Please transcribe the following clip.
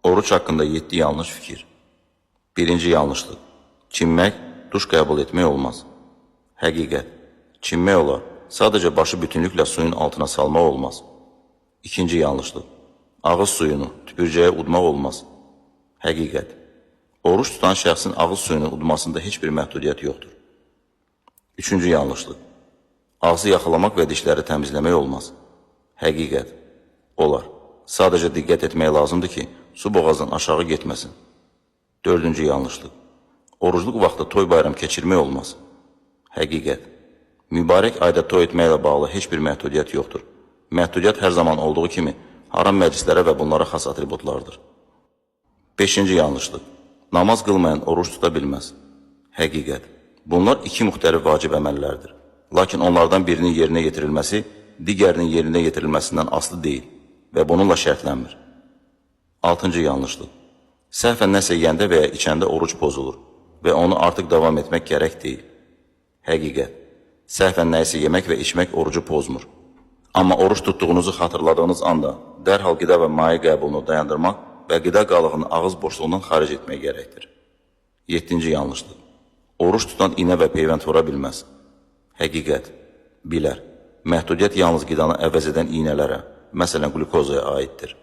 Oruç haqqında 7 yanlış fikir. Birinci yanlışlıq. Çinmək, duş qəbul etmək olmaz. Həqiqət. Çinmək olar. Sadəcə başı bütünlüklə suyun altına salmaq olmaz. İkinci yanlışlıq. Ağız suyunu tüpürcəyə udmaq olmaz. Həqiqət. Oruç tutan şəxsin ağız suyunu udmasında heç bir məhdudiyyət yoxdur. Üçüncü yanlışlıq. Ağzı yaxalamaq və dişləri təmizləmək olmaz. Həqiqət. Olar. Sadəcə diqqət etmək lazımdır ki, su boğazdan aşağı getməsin. Dördüncü yanlışlıq. Orucluq vaxtı toy bayram keçirmək olmaz. Həqiqət. Mübarək ayda toy etməklə bağlı heç bir məhdudiyyət yoxdur. Məhdudiyyət hər zaman olduğu kimi haram məclislərə və bunlara xas atributlardır. Beşinci yanlışlıq. Namaz qılmayan oruç tuta bilməz. Həqiqət. Bunlar iki müxtəlif vacib əməllərdir. Lakin onlardan birinin yerinə yetirilməsi, digərinin yerinə yetirilməsindən aslı deyil və bununla şərtlənmir. Altıncı yanlışlıq. Səhvən nəsə yeyəndə və ya içəndə oruç pozulur və onu artıq davam etmək gərək deyil. Həqiqət. Səhvən nəyisə yemək və içmək orucu pozmur. Amma oruç tutduğunuzu xatırladığınız anda dərhal qida və maye qəbulunu dayandırmaq və qida qalığını ağız boşluğundan xaric etmək gərəkdir. Yeddinci yanlışlıq. Oruç tutan iynə və peyvənd vura bilməz. Həqiqət. Bilər. Məhdudiyyət yalnız qidanı əvəz edən iynələrə, məsələn, qlukozaya aiddir.